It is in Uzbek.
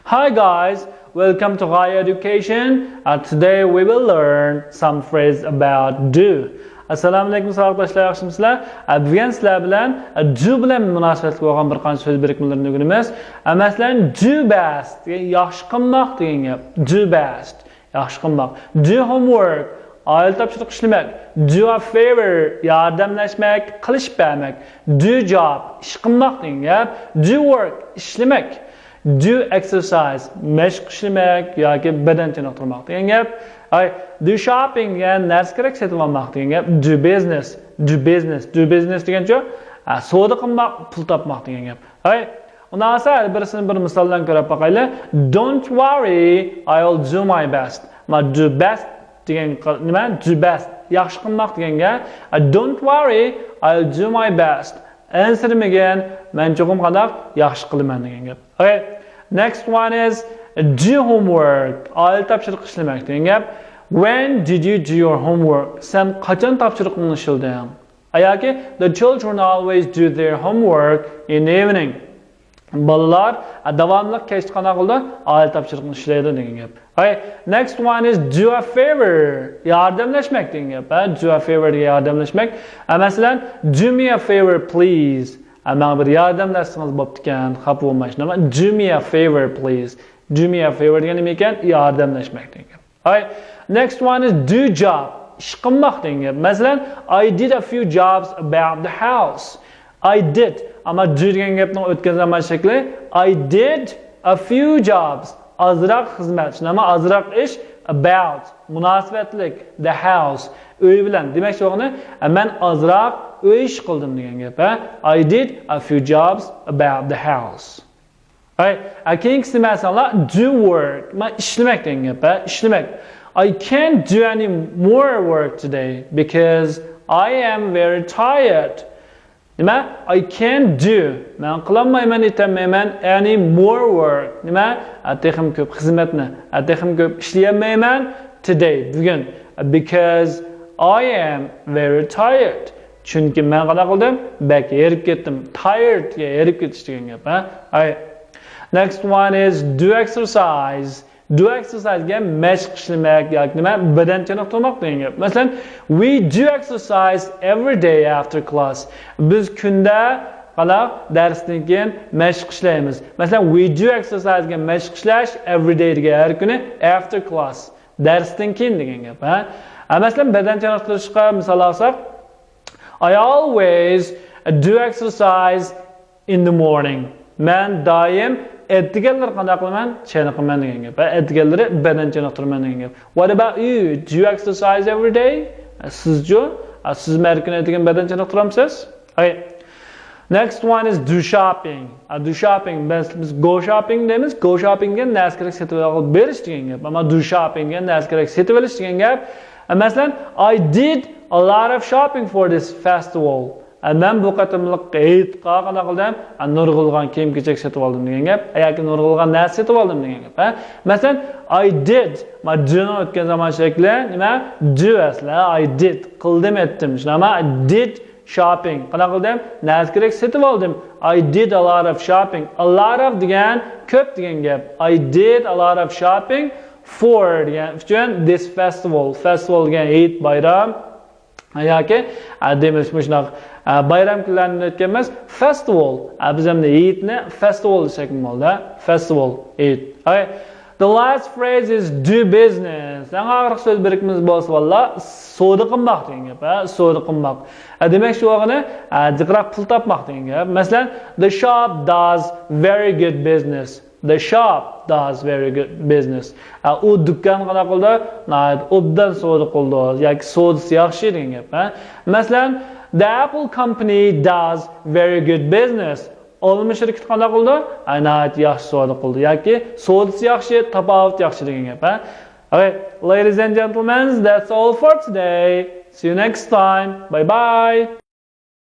Hi guys, welcome to Higher Education. Today we will learn some phrase about do. Assalomu alaykum savoldoshlar, yaxshimisizlar? Bugun sizlar bilan do bilan munosabatli bo'lgan bir qancha so'z birikmalarini o'rganamiz. Masalan, do best, yaxshi qilmoq degan gap. Do best, yaxshi qilmoq. Do homework, oila topshiriq ishlamak. Do a favor, yordamlashmak, qilish bermak. Do job, ish qilmoq degan gap. Do work, ishlamak. Do exercise, mashq qilmak yoki badan tiniqtirmoq degan gap. Do shopping degan narsa kerak sotib olmoq degan gap. Do business degancha savdo qilmoq, pul topmoq degan gap. Undan so'ng birisini bir misoldan ko'rib boqaylik. Don't worry, I'll do my best. Do best degan nima? Do best, yaxshi qilmoq degan gap. Don't worry, I'll do my best. Ansirmagan, men cho'qim qadar yaxshi qilaman degan gap. Next one is do homework. Oila topshiriq ishlamak degan gap. When did you do your homework? Sen qachon topshiriqni ishlading? Yoki the children always do their homework in the evening. Bolalar davomli kech qana qildi, oila topshiriqni ishlaydi degan gap. Next one is do a favor. Yordamlashmak degan gap. Do a favor degan yordamlashmak. Masalan, do me a favor please. Mana bir yordamlashingiz bo'pti ekan, xafa bo'lmaysiz. Do me a favor please. Do me a favor degan nima ekan? Yordamlashmak degan. Next one is do job. Ish qilmoq degan. Masalan, I did a few jobs about the house. I did. Ama do degan gapning o'tgan zaman shakli I did a few jobs. Azroq xizmat, nima azroq ish about munosabatlik the house. Uy bilan. Demak, shuni men azroq uy ish qildim degan gap. I did a few jobs about the house. Keyingisi masalan do work. Men ishlamak degan gap. Ishlamak. I can't do any more work today because I am very tired. Nima? I can't do. Men qilolmayman, etolmayman any more work. Nima? Texim ko'p xizmatni, texim ko'p ishlayolmayman today, bugun. Because I am very tired. Chunki men qana qildim? Bak erib ketdim. Tired ga erib ketish degan gap, Next one is do exercise. Do exercise ga mashq qilmak yoki nima? Badan tiniqtirmoq degan gap. Masalan, we do exercise every day after class. Biz kunda qala darsdan keyin mashq ishlaymiz. Masalan, we do exercise ga mashq ishlash every day degan har kuni after class. Darsdan keyin degan gap, Masalan, badan tiniqtirishga misol olsak, I always do exercise in the morning. Men doim etganlar qanday qilaman? Chiniqaman degan gap. Etganlari badan chiniqtiraman degan gap. What about you? Do you exercise every day? Sizjo? Siz har kuni etgan badan chiniqtiramsiz? Next one is do shopping. Do shopping. Biz go shopping deymiz. Go shopping ga narsa kerak sotib olib berish degan gap. Ammo do shopping ga narsa kerak sotib olish degan gap. Masalan, I did a lot of shopping for this festival. Men bu qatimliq Eidga qana qildim? Nurg'ulg'an kiyim-kechak sotib oldim degan gap. Yoki nurg'ulg'an narsa sotib oldim degan gap, Masalan, I did. Men do'ni o'tgan zaman shakli nima? Do asli. I did. Qildim, etdim. Shunama I did shopping. Qana qildim? Narsa kerak sotib oldim. I did a lot of shopping. A lot of degan ko'p degan gap. I did a lot of shopping for degan uchun this festival. Festival degan Eid bayram. Yoki demak shunaqa bayram kunlarini o'tganmiz. Festival. Biz ham Eidni festival desak bo'ladi. Festival, Eid. The last phrase is do business. Aniqroq so'z birikmamiz bo'lsa, valla savdo qilmoq degan gap, savdo qilmoq. Demak, shu o'g'ini jiqroq pul topmoq degan gap. Masalan, the shop does very good business. The shop does very good business. U dukkan qana qildi? Obdan savdo qildi. Yoki savdosi yaxshi degan gap, Masalan, the Apple company does very good business. Olma shirkati qana qildi? Aynan yaxshi savdo qildi. Yoki savdosi yaxshi, tafovut yaxshi degan gap, Ladies and gentlemen, that's all for today. See you next time. Bye bye.